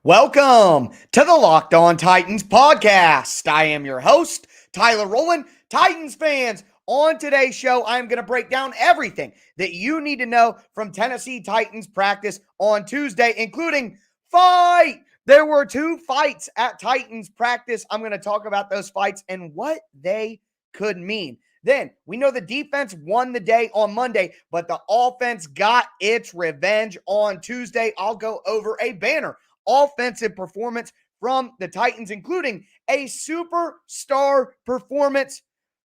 Welcome to the Locked On Titans podcast. I am your host, Taylor Lewan. Titans fans, on today's show, I'm going to break down everything that you need to know from Tennessee Titans practice on Tuesday, including fight. There were two fights at Titans practice. I'm going to talk about those fights and what they could mean. Then we know the defense won the day on Monday, but the offense got its revenge on Tuesday. I'll go over a banner offensive performance from the Titans, including a superstar performance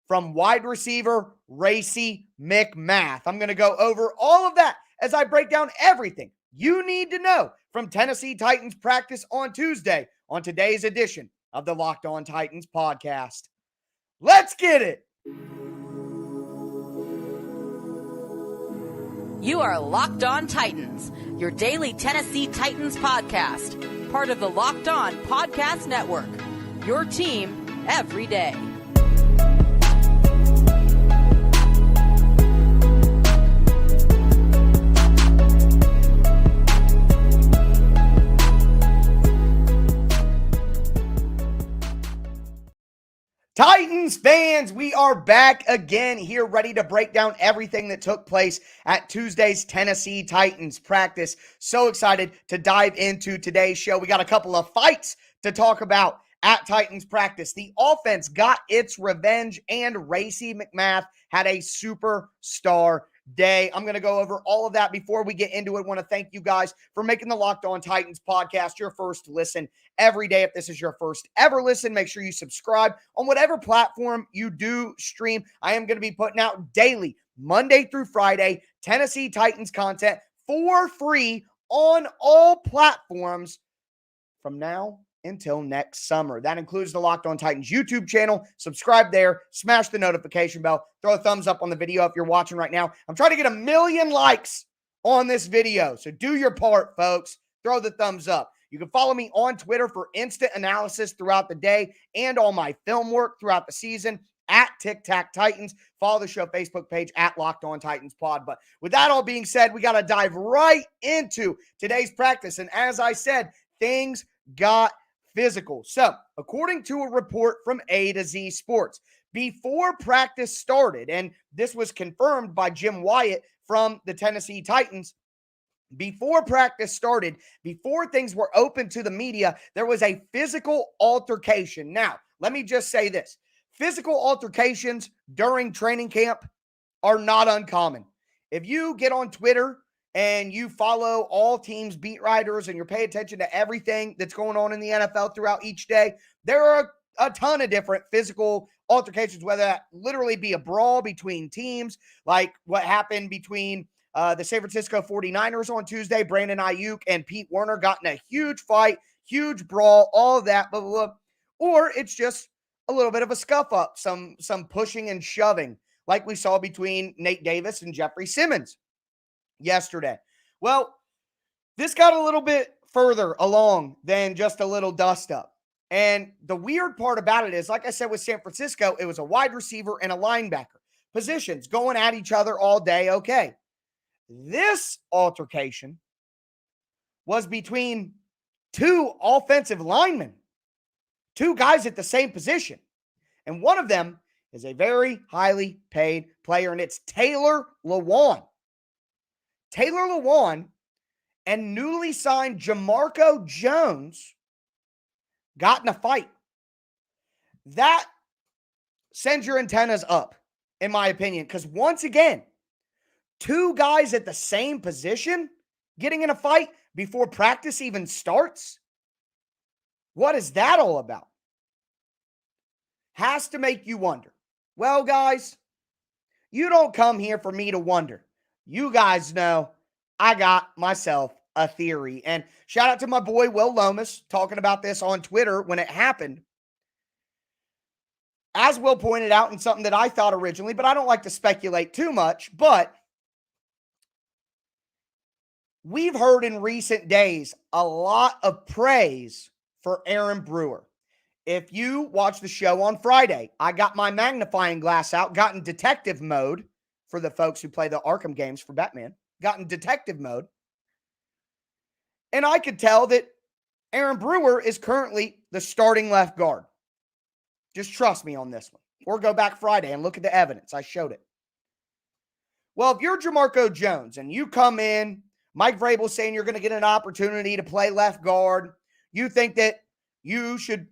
from wide receiver Racey McMath. I'm going to go over all of that as I break down everything you need to know from Tennessee Titans practice on Tuesday on today's edition of the Locked On Titans podcast. Let's get it. You are Locked On Titans, your daily Tennessee Titans podcast, part of the Locked On Podcast Network, your team every day. Titans fans, we are back again here, ready to break down everything that took place at Tuesday's Tennessee Titans practice. So excited to dive into today's show. We got a couple of fights to talk about at Titans practice. The offense got its revenge, and Racey McMath had a superstar day. I'm going to go over all of that before we get into it. I want to thank you guys for making the Locked On Titans podcast your first listen every day. If this is your first ever listen, make sure you subscribe on whatever platform you do stream. I am going to be putting out daily, Monday through Friday, Tennessee Titans content for free on all platforms from now until next summer. That includes the Locked On Titans YouTube channel. Subscribe there, smash the notification bell, throw a thumbs up on the video if you're watching right now. I'm trying to get 1 million likes on this video, so do your part, folks. Throw the thumbs up. You can follow me on Twitter for instant analysis throughout the day and all my film work throughout the season at Tic Tac Titans. Follow the show Facebook page at Locked On Titans Pod. But with that all being said, we got to dive right into today's practice. And as I said, things got physical. So, according to a report from A to Z Sports, before practice started, and this was confirmed by Jim Wyatt from the Tennessee Titans, before practice started, before things were open to the media, there was a physical altercation. Now, let me just say this. Physical altercations during training camp are not uncommon. If you get on Twitter and you follow all teams' beat writers and you're paying attention to everything that's going on in the NFL throughout each day, there are a ton of different physical altercations, whether that literally be a brawl between teams, like what happened between the San Francisco 49ers on Tuesday. Brandon Ayuk and Pete Werner got in a huge fight, huge brawl, all of that, blah, blah, blah. Or it's just a little bit of a scuff up, some pushing and shoving, like we saw between Nate Davis and Jeffrey Simmons yesterday. Well, this got a little bit further along than just a little dust up. And the weird part about it is, like I said with San Francisco, it was a wide receiver and a linebacker. Positions going at each other all day, okay. This altercation was between two offensive linemen, two guys at the same position. And one of them is a very highly paid player, and it's Taylor Lewan. Taylor Lewan and newly signed Jamarco Jones got in a fight. That sends your antennas up, in my opinion, because once again, two guys at the same position getting in a fight before practice even starts? What is that all about? Has to make you wonder. Well, guys, you don't come here for me to wonder. You guys know I got myself a theory. And shout out to my boy Will Lomas talking about this on Twitter when it happened. As Will pointed out, and something that I thought originally, but I don't like to speculate too much, but we've heard in recent days a lot of praise for Aaron Brewer. If you watch the show on Friday, I got my magnifying glass out, got in detective mode for the folks who play the Arkham games for Batman, got in detective mode. And I could tell that Aaron Brewer is currently the starting left guard. Just trust me on this one. Or go back Friday and look at the evidence. I showed it. Well, if you're Jamarco Jones and you come in, Mike Vrabel saying you're going to get an opportunity to play left guard, you think that you should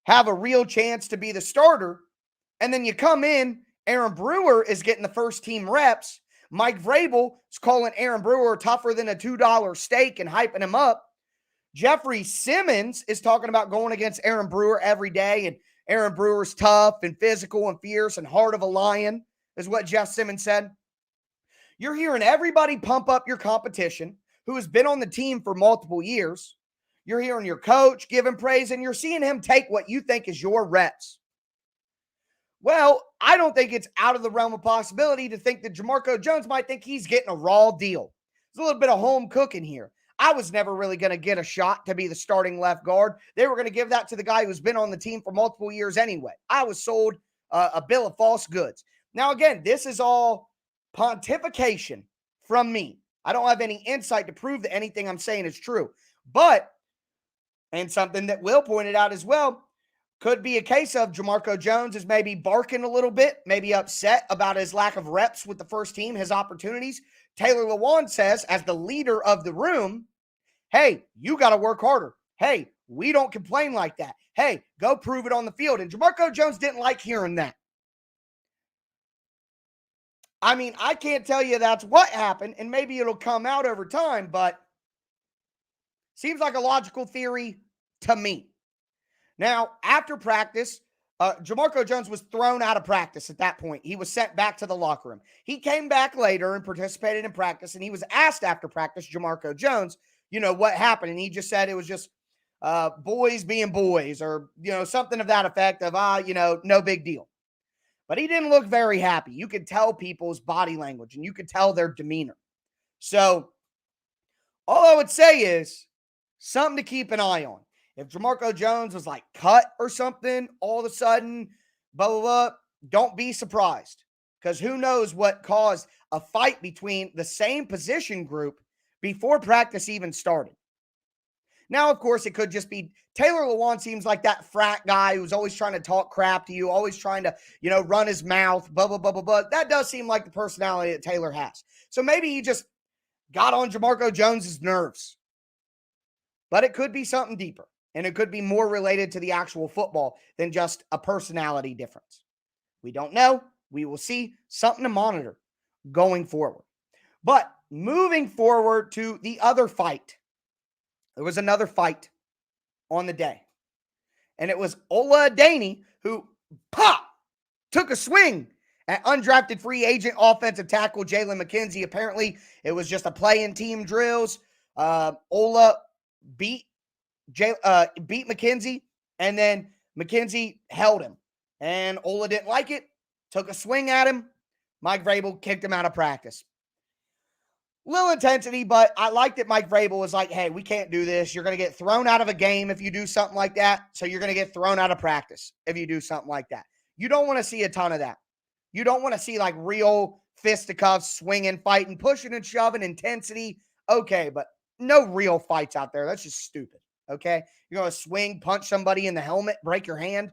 have a real chance to be the starter, and then you come in, Aaron Brewer is getting the first team reps. Mike Vrabel is calling Aaron Brewer tougher than a $2 steak and hyping him up. Jeffrey Simmons is talking about going against Aaron Brewer every day, and Aaron Brewer's tough and physical and fierce and heart of a lion, is what Jeff Simmons said. You're hearing everybody pump up your competition who has been on the team for multiple years. You're hearing your coach give him praise, and you're seeing him take what you think is your reps. Well, I don't think it's out of the realm of possibility to think that Jamarco Jones might think he's getting a raw deal. There's a little bit of home cooking here. I was never really going to get a shot to be the starting left guard. They were going to give that to the guy who's been on the team for multiple years anyway. I was sold a bill of false goods. Now, again, this is all pontification from me. I don't have any insight to prove that anything I'm saying is true. But, and something that Will pointed out as well, could be a case of Jamarco Jones is maybe barking a little bit, maybe upset about his lack of reps with the first team, his opportunities. Taylor Lewan says, as the leader of the room, hey, you got to work harder. Hey, we don't complain like that. Hey, go prove it on the field. And Jamarco Jones didn't like hearing that. I mean, I can't tell you that's what happened, and maybe it'll come out over time, but seems like a logical theory to me. Now, after practice, Jamarco Jones was thrown out of practice at that point. He was sent back to the locker room. He came back later and participated in practice, and he was asked after practice, Jamarco Jones, what happened. And he just said it was just boys being boys, or, something of that effect of, no big deal. But he didn't look very happy. You could tell people's body language, and you could tell their demeanor. So all I would say is something to keep an eye on. If Jamarco Jones was like cut or something, all of a sudden, blah, blah, blah, don't be surprised. Because who knows what caused a fight between the same position group before practice even started. Now, of course, it could just be Taylor Lewan seems like that frat guy who's always trying to talk crap to you, always trying to, run his mouth, blah, blah, blah, blah, blah. That does seem like the personality that Taylor has. So maybe he just got on Jamarco Jones's nerves. But it could be something deeper, and it could be more related to the actual football than just a personality difference. We don't know. We will see. Something to monitor going forward. But moving forward to the other fight. There was another fight on the day. And it was Ola Adeniyi who took a swing at undrafted free agent offensive tackle Jalen McKenzie. Apparently, it was just a play in team drills. Ola beat McKenzie, and then McKenzie held him. And Ola didn't like it, took a swing at him. Mike Vrabel kicked him out of practice. Little intensity, but I like that Mike Vrabel was like, hey, we can't do this. You're going to get thrown out of a game if you do something like that. So you're going to get thrown out of practice if you do something like that. You don't want to see a ton of that. You don't want to see like real fisticuffs, swinging, fighting, pushing and shoving, intensity. Okay, but no real fights out there. That's just stupid. Okay? You're going to swing, punch somebody in the helmet, break your hand.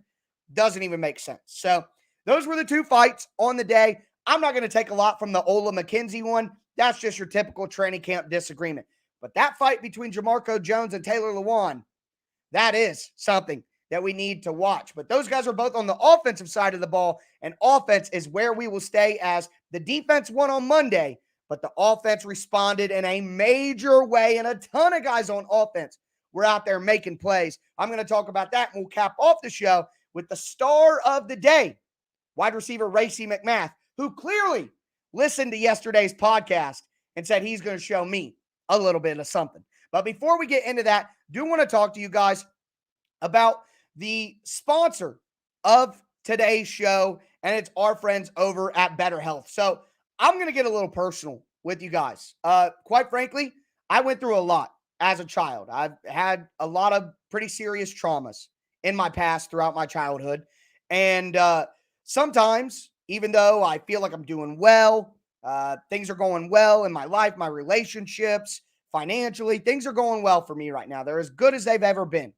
Doesn't even make sense. So those were the two fights on the day. I'm not going to take a lot from the Ola McKenzie one. That's just your typical training camp disagreement. But that fight between Jamarco Jones and Taylor Lewan, that is something that we need to watch. But those guys are both on the offensive side of the ball, and offense is where we will stay as the defense won on Monday, but the offense responded in a major way, and a ton of guys on offense were out there making plays. I'm going to talk about that, and we'll cap off the show with the star of the day, wide receiver Racey McMath, who clearly listened to yesterday's podcast and said he's going to show me a little bit of something. But before we get into that, do want to talk to you guys about the sponsor of today's show, and it's our friends over at BetterHelp. So I'm going to get a little personal with you guys. Quite frankly, I went through a lot as a child. I've had a lot of pretty serious traumas in my past throughout my childhood. And sometimes, even though I feel like I'm doing well, things are going well in my life, my relationships, financially. Things are going well for me right now. They're as good as they've ever been.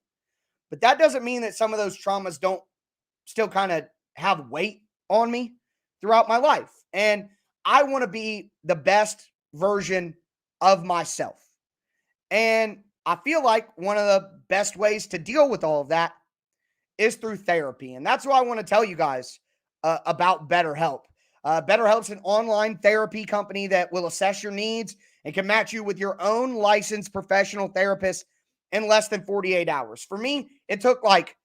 But that doesn't mean that some of those traumas don't still kind of have weight on me throughout my life. And I want to be the best version of myself. And I feel like one of the best ways to deal with all of that is through therapy. And that's why I want to tell you guys about BetterHelp. BetterHelp's an online therapy company that will assess your needs and can match you with your own licensed professional therapist in less than 48 hours. For me, it took like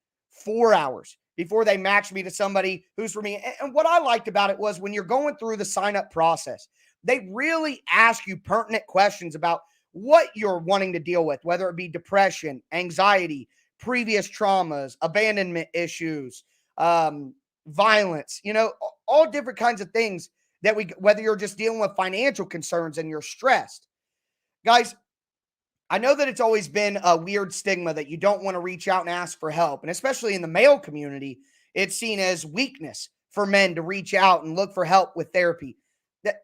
4 hours before they matched me to somebody who's for me. And what I liked about it was when you're going through the sign-up process, they really ask you pertinent questions about what you're wanting to deal with, whether it be depression, anxiety, previous traumas, abandonment issues, violence, all different kinds of things whether you're just dealing with financial concerns and you're stressed. Guys, I know that it's always been a weird stigma that you don't want to reach out and ask for help. And especially in the male community, it's seen as weakness for men to reach out and look for help with therapy.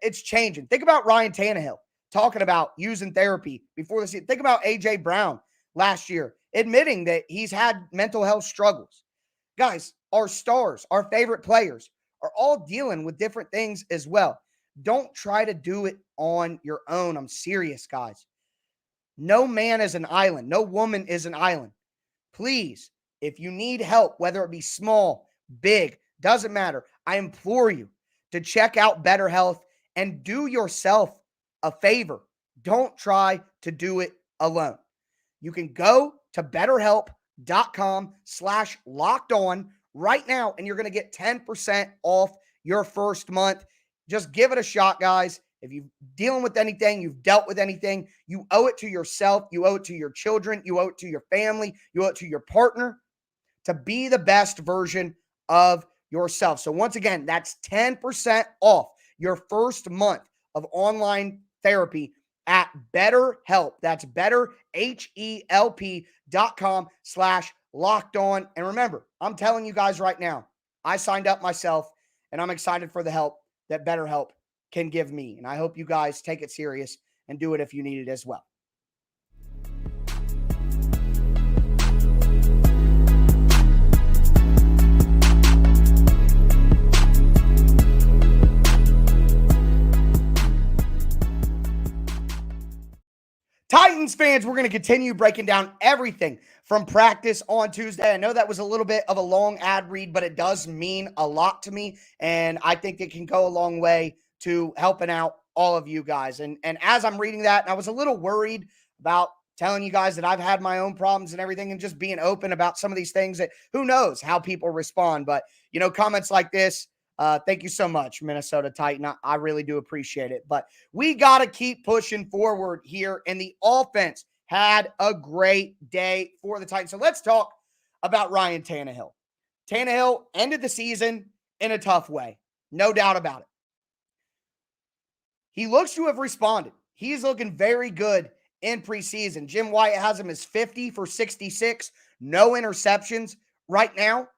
It's changing. Think about Ryan Tannehill talking about using therapy before the season. Think about A.J. Brown last year admitting that he's had mental health struggles. Guys, our stars, our favorite players are all dealing with different things as well. Don't try to do it on your own. I'm serious, guys. No man is an island. No woman is an island. Please, if you need help, whether it be small, big, doesn't matter, I implore you to check out BetterHelp and do yourself a favor. Don't try to do it alone. You can go to betterhelp.com/lockedon right now, and you're going to get 10% off your first month. Just give it a shot, guys. If you're dealing with anything, you've dealt with anything, you owe it to yourself, you owe it to your children, you owe it to your family, you owe it to your partner to be the best version of yourself. So once again, that's 10% off your first month of online therapy at BetterHelp. That's BetterHelp.com/lockedon. And remember, I'm telling you guys right now, I signed up myself and I'm excited for the help that BetterHelp can give me. And I hope you guys take it serious and do it if you need it as well. Titans fans, we're going to continue breaking down everything from practice on Tuesday. I know that was a little bit of a long ad read, but it does mean a lot to me. And I think it can go a long way to helping out all of you guys. And as I'm reading that, I was a little worried about telling you guys that I've had my own problems and everything and just being open about some of these things that who knows how people respond. But, comments like this, thank you so much, Minnesota Titan. I really do appreciate it. But we got to keep pushing forward here. And the offense had a great day for the Titans. So let's talk about Ryan Tannehill. Tannehill ended the season in a tough way. No doubt about it. He looks to have responded. He's looking very good in preseason. Jim Wyatt has him as 50 for 66. No interceptions right now.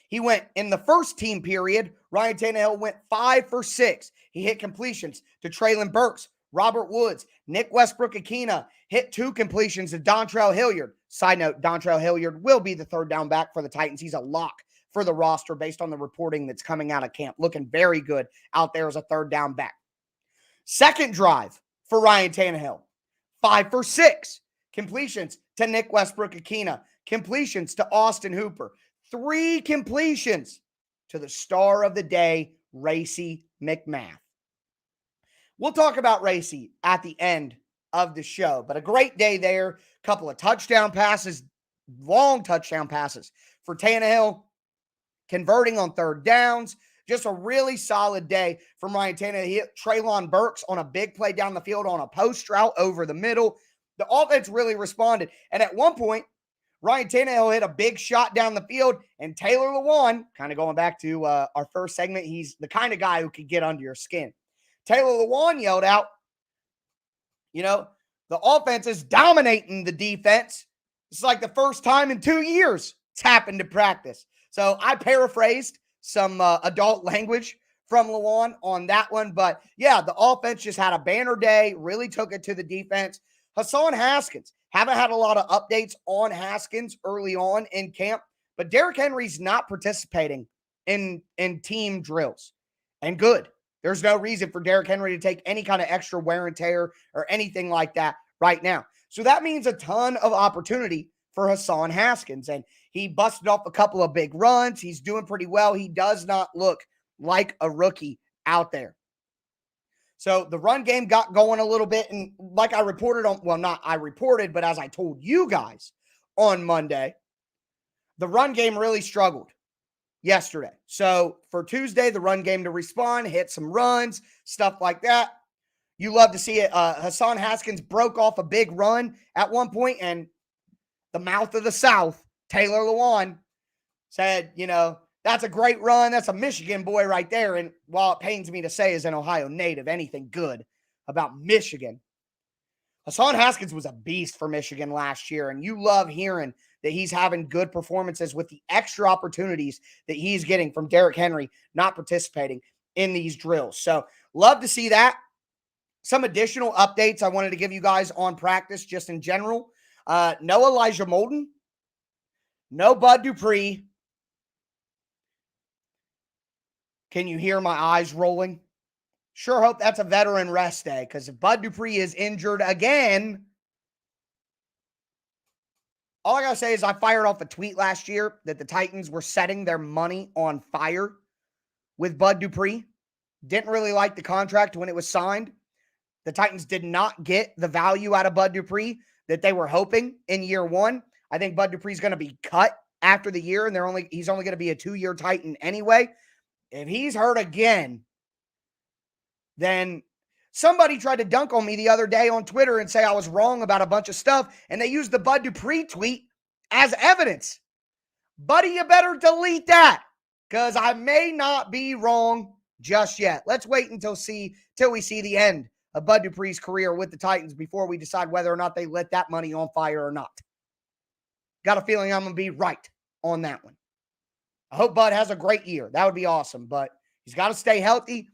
He went in the first team period. Ryan Tannehill went 5 for 6. He hit completions to Treylon Burks, Robert Woods, Nick Westbrook-Ikhine, hit 2 completions to Dontrell Hilliard. Side note, Dontrell Hilliard will be the third down back for the Titans. He's a lock for the roster based on the reporting that's coming out of camp. Looking very good out there as a third down back. Second drive for Ryan Tannehill, 5 for 6. Completions to Nick Westbrook-Ikhine. Completions to Austin Hooper. 3 completions to the star of the day, Racey McMath. We'll talk about Racey at the end of the show, but a great day there. Couple of touchdown passes, long touchdown passes for Tannehill, converting on third downs. Just a really solid day from Ryan Tannehill. He hit Treylon Burks on a big play down the field on a post route over the middle. The offense really responded. And at one point, Ryan Tannehill hit a big shot down the field, and Taylor Lewan, kind of going back to our first segment, he's the kind of guy who could get under your skin. Taylor Lewan yelled out, the offense is dominating the defense. It's like the first time in 2 years it's happened to practice. So I paraphrased some adult language from Lewan on that one. But yeah, the offense just had a banner day, really took it to the defense. Hassan Haskins, haven't had a lot of updates on Haskins early on in camp, but Derrick Henry's not participating in team drills. And good. There's no reason for Derrick Henry to take any kind of extra wear and tear or anything like that right now. So that means a ton of opportunity for Hassan Haskins. And he busted off a couple of big runs. He's doing pretty well. He does not look like a rookie out there. So the run game got going a little bit. And like I reported on, well, not I reported, but as I told you guys on Monday, the run game really struggled yesterday. So for Tuesday, the run game to respond, hit some runs, stuff like that. You love to see it. Hassan Haskins broke off a big run at one point, and the mouth of the South, Taylor Lewan, said, that's a great run. That's a Michigan boy right there. And while it pains me to say as an Ohio native, anything good about Michigan, Hassan Haskins was a beast for Michigan last year. And you love hearing that he's having good performances with the extra opportunities that he's getting from Derrick Henry not participating in these drills. So love to see that. Some additional updates I wanted to give you guys on practice just in general. No Elijah Molden. No Bud Dupree. Can you hear my eyes rolling? Sure hope that's a veteran rest day, because if Bud Dupree is injured again, all I got to say is I fired off a tweet last year that the Titans were setting their money on fire with Bud Dupree. Didn't really like the contract when it was signed. The Titans did not get the value out of Bud Dupree that they were hoping in year one. I think Bud Dupree is going to be cut after the year, and he's only going to be a 2-year Titan anyway. If he's hurt again, then somebody tried to dunk on me the other day on Twitter and say I was wrong about a bunch of stuff, and they used the Bud Dupree tweet as evidence. Buddy, you better delete that, because I may not be wrong just yet. Let's wait until we see the end of Bud Dupree's career with the Titans before we decide whether or not they lit that money on fire or not. Got a feeling I'm going to be right on that one. I hope Bud has a great year. That would be awesome, but he's got to stay healthy.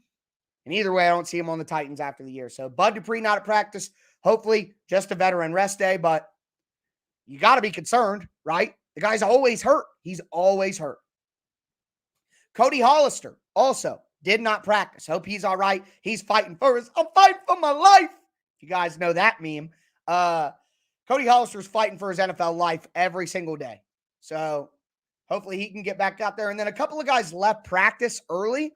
And either way, I don't see him on the Titans after the year. So Bud Dupree not at practice. Hopefully just a veteran rest day, but you got to be concerned, right? The guy's always hurt. He's always hurt. Cody Hollister also did not practice. Hope he's all right. He's fighting for his, I'm fighting for my life. If you guys know that meme. Cody Hollister's fighting for his NFL life every single day. So hopefully he can get back out there. And then a couple of guys left practice early.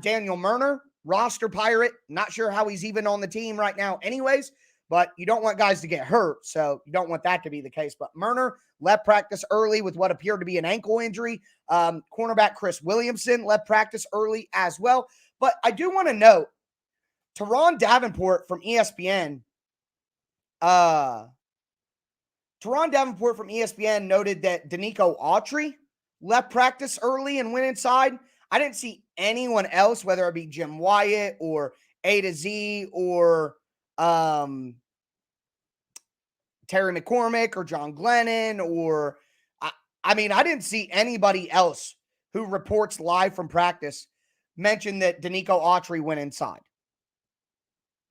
Daniel Murner, roster pirate. Not sure how he's even on the team right now anyways, but you don't want guys to get hurt, so you don't want that to be the case. But Murner left practice early with what appeared to be an ankle injury. Cornerback Chris Williamson left practice early as well. But I do want to note, Teron Davenport from ESPN noted that Danico Autry left practice early and went inside. I didn't see anyone else, whether it be Jim Wyatt or A to Z or Terry McCormick or John Glennon or I didn't see anybody else who reports live from practice mention that Danico Autry went inside.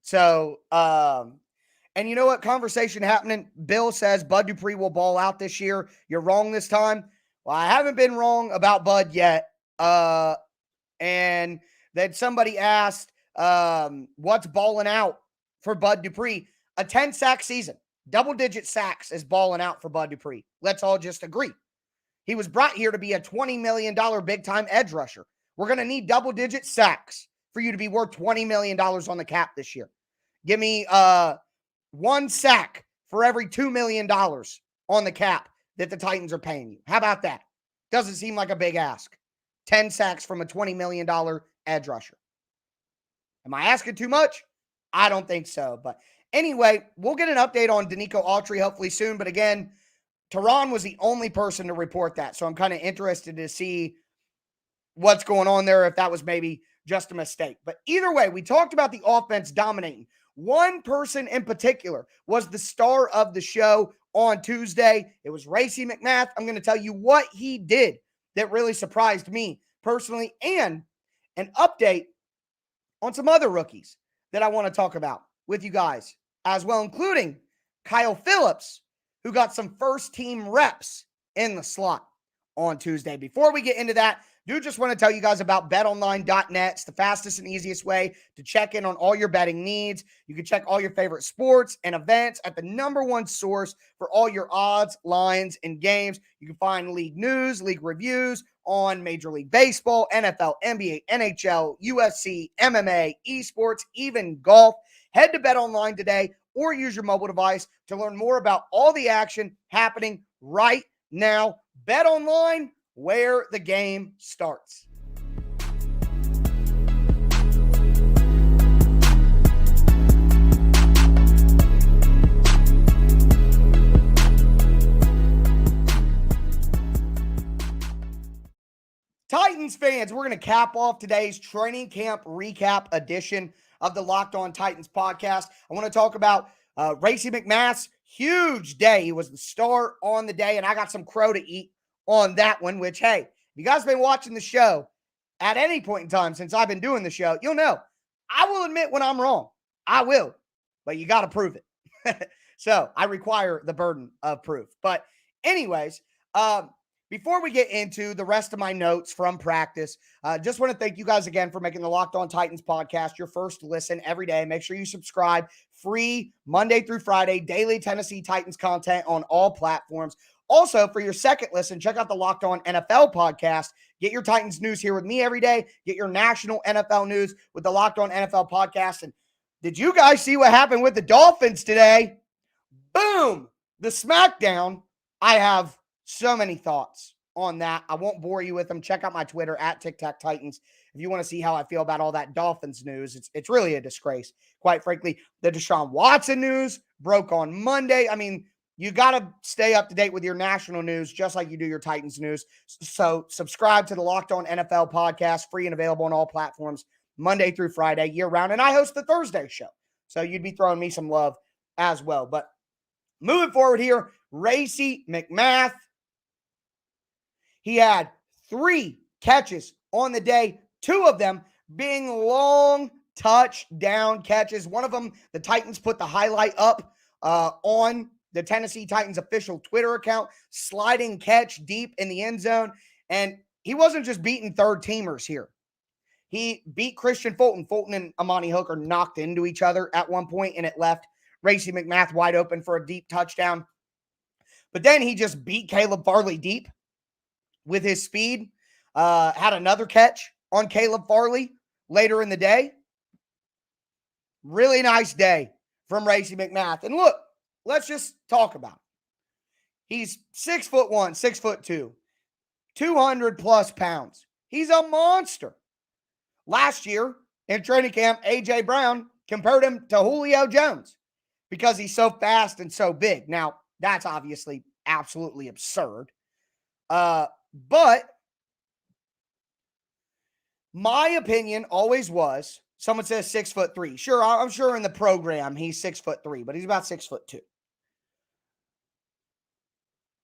So, and you know what? Conversation happening. Bill says Bud Dupree will ball out this year. You're wrong this time. Well, I haven't been wrong about Bud yet. And then somebody asked, what's balling out for Bud Dupree? A 10-sack season. Double-digit sacks is balling out for Bud Dupree. Let's all just agree. He was brought here to be a $20 million big-time edge rusher. We're going to need double-digit sacks for you to be worth $20 million on the cap this year. Give me one sack for every $2 million on the cap that the Titans are paying you. How about that? Doesn't seem like a big ask. 10 sacks from a $20 million edge rusher. Am I asking too much? I don't think so. But anyway, we'll get an update on Danico Autry hopefully soon. But again, Teron was the only person to report that. So I'm kind of interested to see what's going on there, if that was maybe just a mistake. But either way, we talked about the offense dominating. One person in particular was the star of the show on Tuesday. It was Racey McMath. I'm going to tell you what he did that really surprised me personally, and an update on some other rookies that I want to talk about with you guys as well, including Kyle Phillips, who got some first team reps in the slot on Tuesday. Before we get into that, do just want to tell you guys about betonline.net. It's the fastest and easiest way to check in on all your betting needs. You can check all your favorite sports and events at the #1 source for all your odds, lines, and games. You can find league news, league reviews on Major League Baseball, NFL, NBA, NHL, UFC, MMA, esports, even golf. Head to BetOnline today or use your mobile device to learn more about all the action happening right now. BetOnline, where the game starts. Titans fans, we're going to cap off today's training camp recap edition of the Locked On Titans podcast. I want to talk about Racey McMath's huge day. He was the star on the day, and I got some crow to eat on that one, which, hey, if you guys have been watching the show at any point in time since I've been doing the show, you'll know I will admit when I'm wrong. I will, but you got to prove it. So I require the burden of proof. But anyways, before we get into the rest of my notes from practice, just want to thank you guys again for making the Locked On Titans podcast your first listen every day. Make sure you subscribe. Free Monday through Friday, daily Tennessee Titans content on all platforms. Also, for your second listen, check out the Locked On NFL podcast. Get your Titans news here with me every day. Get your national NFL news with the Locked On NFL podcast. And did you guys see what happened with the Dolphins today? Boom! The smackdown. I have so many thoughts on that. I won't bore you with them. Check out my Twitter at TicTacTitans if you want to see how I feel about all that Dolphins news. It's really a disgrace, quite frankly. The Deshaun Watson news broke on Monday. I mean, you got to stay up to date with your national news just like you do your Titans news. So subscribe to the Locked On NFL podcast, free and available on all platforms, Monday through Friday, year-round. And I host the Thursday show, so you'd be throwing me some love as well. But moving forward here, Racey McMath. He had 3 catches on the day, 2 of them being long touchdown catches. One of them, the Titans put the highlight up on the Tennessee Titans official Twitter account, sliding catch deep in the end zone. And he wasn't just beating third-teamers here. He beat Christian Fulton. Fulton and Amani Hooker knocked into each other at one point, and it left Racey McMath wide open for a deep touchdown. But then he just beat Caleb Farley deep with his speed. Had another catch on Caleb Farley later in the day. Really nice day from Racey McMath. And look, let's just talk about it. He's 6'1", 6'2", 200 plus pounds. He's a monster. Last year in training camp, A.J. Brown compared him to Julio Jones because he's so fast and so big. Now, that's obviously absolutely absurd. But my opinion always was, someone says 6'3". Sure, I'm sure in the program he's 6'3", but he's about 6'2".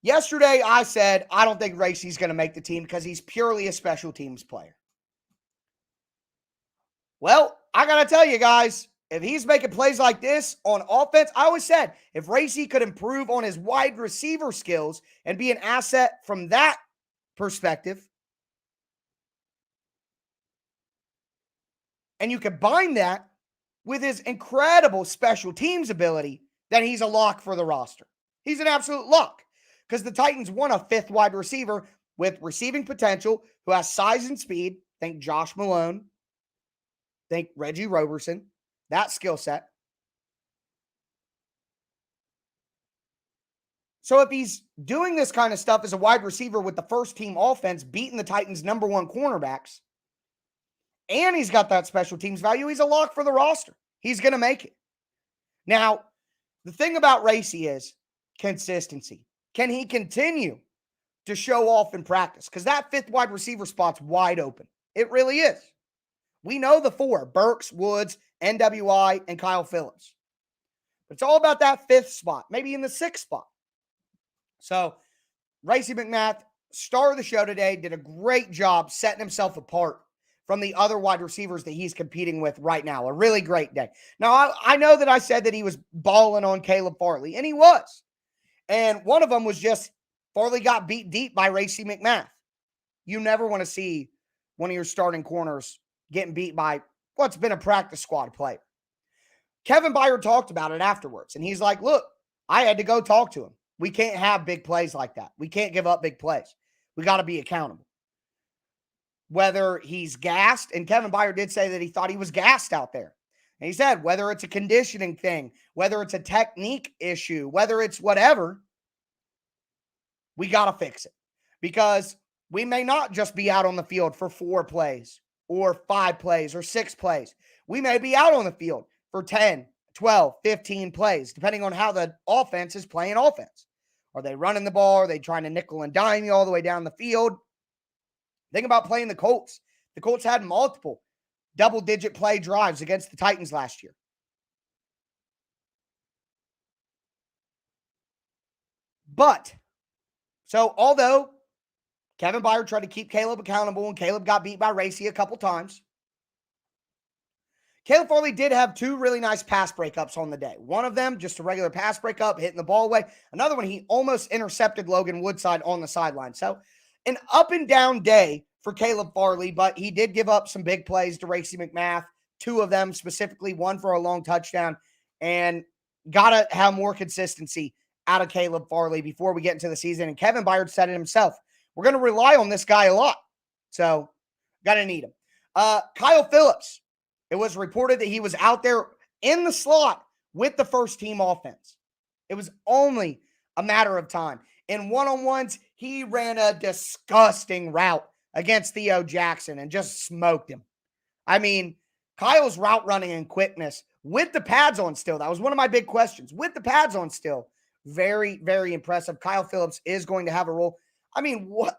Yesterday, I said I don't think Racey's going to make the team because he's purely a special teams player. Well, I got to tell you guys, if he's making plays like this on offense, I always said if Racey could improve on his wide receiver skills and be an asset from that perspective, and you combine that with his incredible special teams ability, then he's a lock for the roster. He's an absolute lock because the Titans want a 5th wide receiver with receiving potential who has size and speed. Think Josh Malone. Think Reggie Roberson. That skill set. So if he's doing this kind of stuff as a wide receiver with the first team offense, beating the Titans' #1 cornerbacks, and he's got that special teams value, he's a lock for the roster. He's going to make it. Now, the thing about Racey is consistency. Can he continue to show off in practice? Because that 5th wide receiver spot's wide open. It really is. We know the 4, Burks, Woods, NWI, and Kyle Phillips. But it's all about that 5th spot, maybe in the 6th spot. So, Racey McMath, star of the show today, did a great job setting himself apart from the other wide receivers that he's competing with right now. A really great day. Now, I know that I said that he was balling on Caleb Farley, and he was. And one of them was just Farley got beat deep by Racey McMath. You never want to see one of your starting corners getting beat by what's been a practice squad player. Kevin Byard talked about it afterwards, and he's like, look, I had to go talk to him. We can't have big plays like that. We can't give up big plays. We got to be accountable. Whether he's gassed, and Kevin Byard did say that he thought he was gassed out there. And he said, whether it's a conditioning thing, whether it's a technique issue, whether it's whatever, we got to fix it. Because we may not just be out on the field for 4 plays or 5 plays or 6 plays. We may be out on the field for 10, 12, 15 plays, depending on how the offense is playing offense. Are they running the ball? Are they trying to nickel and dime you all the way down the field? Think about playing the Colts. The Colts had multiple double-digit play drives against the Titans last year. But, so although Kevin Byard tried to keep Caleb accountable and Caleb got beat by Racey a couple times, Caleb Farley did have 2 really nice pass breakups on the day. One of them, just a regular pass breakup, hitting the ball away. Another one, he almost intercepted Logan Woodside on the sideline. So, an up and down day for Caleb Farley, but he did give up some big plays to Racey McMath, 2 of them specifically, one for a long touchdown, and got to have more consistency out of Caleb Farley before we get into the season. And Kevin Byard said it himself. We're going to rely on this guy a lot, so got to need him. Kyle Phillips, it was reported that he was out there in the slot with the first-team offense. It was only a matter of time. In one-on-ones, he ran a disgusting route against Theo Jackson and just smoked him. I mean, Kyle's route running and quickness with the pads on still, that was one of my big questions. With the pads on still, very, very impressive. Kyle Phillips is going to have a role. I mean, what?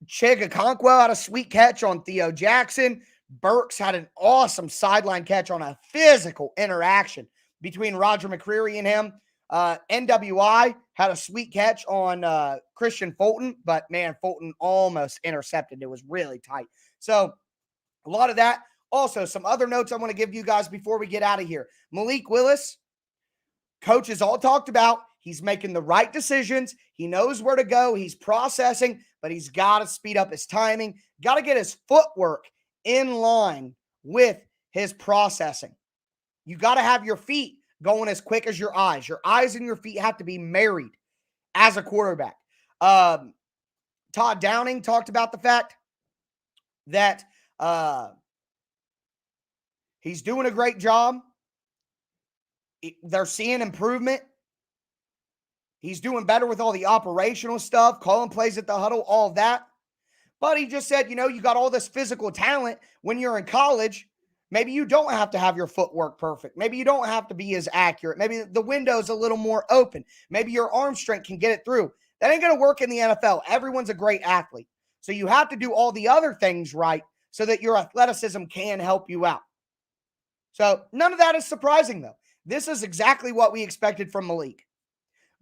Chig Okonkwo had a sweet catch on Theo Jackson. Burks had an awesome sideline catch on a physical interaction between Roger McCreary and him. NWI had a sweet catch on Christian Fulton, but man, Fulton almost intercepted. It was really tight. So a lot of that. Also, some other notes I want to give you guys before we get out of here. Malik Willis, coaches all talked about. He's making the right decisions. He knows where to go. He's processing, but he's got to speed up his timing. Got to get his footwork in line with his processing. You got to have your feet going as quick as your eyes. Your eyes and your feet have to be married as a quarterback. Todd Downing talked about the fact that he's doing a great job. They're seeing improvement. He's doing better with all the operational stuff, calling plays at the huddle, all of that. But he just said, you got all this physical talent when you're in college. Maybe you don't have to have your footwork perfect. Maybe you don't have to be as accurate. Maybe the window's a little more open. Maybe your arm strength can get it through. That ain't going to work in the NFL. Everyone's a great athlete. So you have to do all the other things right so that your athleticism can help you out. So none of that is surprising, though. This is exactly what we expected from Malik.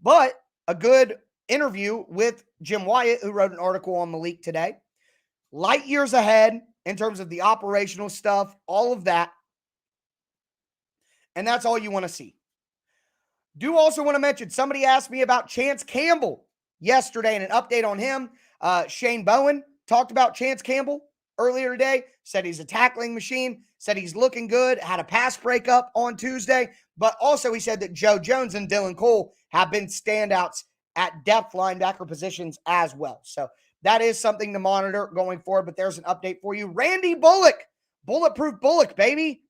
But a good interview with Jim Wyatt, who wrote an article on Malik today. Light years ahead in terms of the operational stuff, all of that. And that's all you want to see. Do also want to mention, somebody asked me about Chance Campbell yesterday and an update on him. Shane Bowen talked about Chance Campbell earlier today, said he's a tackling machine, said he's looking good, had a pass breakup on Tuesday, but also he said that Joe Jones and Dylan Cole have been standouts at depth linebacker positions as well. So that is something to monitor going forward, but there's an update for you. Randy Bullock, bulletproof Bullock, baby.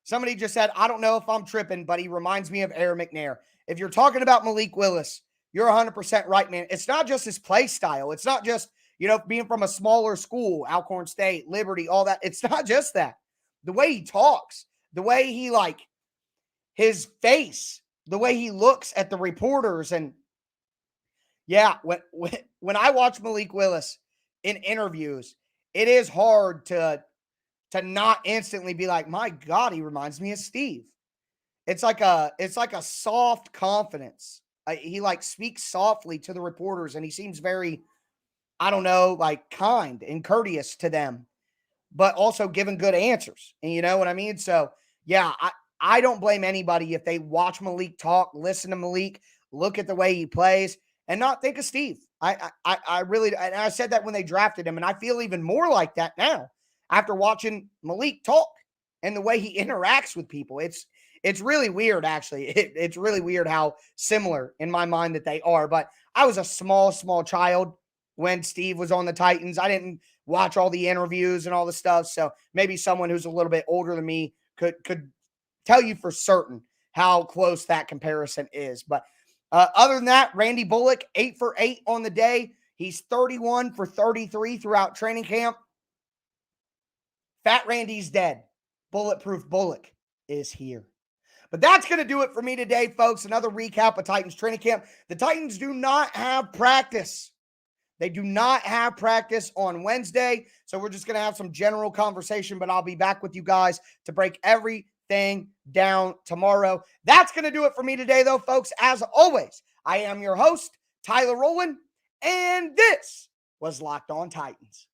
Somebody just said, I don't know if I'm tripping, but he reminds me of Aaron McNair. If you're talking about Malik Willis, you're 100% right, man. It's not just his play style. It's not just, being from a smaller school, Alcorn State, Liberty, all that. It's not just that. The way he talks, the way he, his face, the way he looks at the reporters. And yeah, when I watch Malik Willis in interviews, it is hard to not instantly be like, my God, he reminds me of Steve. It's like a soft confidence. He speaks softly to the reporters, and he seems very I don't know, like kind and courteous to them, but also giving good answers. And you know what I mean? So, yeah, I don't blame anybody if they watch Malik talk, listen to Malik, look at the way he plays, and not think of Steve. I really, and I said that when they drafted him, and I feel even more like that now after watching Malik talk and the way he interacts with people. It's really weird, actually. It's really weird how similar in my mind that they are. But I was a small child when Steve was on the Titans. I didn't watch all the interviews and all the stuff. So maybe someone who's a little bit older than me could tell you for certain how close that comparison is. But other than that, Randy Bullock, 8 for 8 on the day. He's 31 for 33 throughout training camp. Fat Randy's dead. Bulletproof Bullock is here. But that's going to do it for me today, folks. Another recap of Titans training camp. The Titans do not have practice. They do not have practice on Wednesday. So we're just going to have some general conversation, but I'll be back with you guys to break everything down tomorrow. That's going to do it for me today, though, folks. As always, I am your host, Tyler Lewan, and this was Locked On Titans.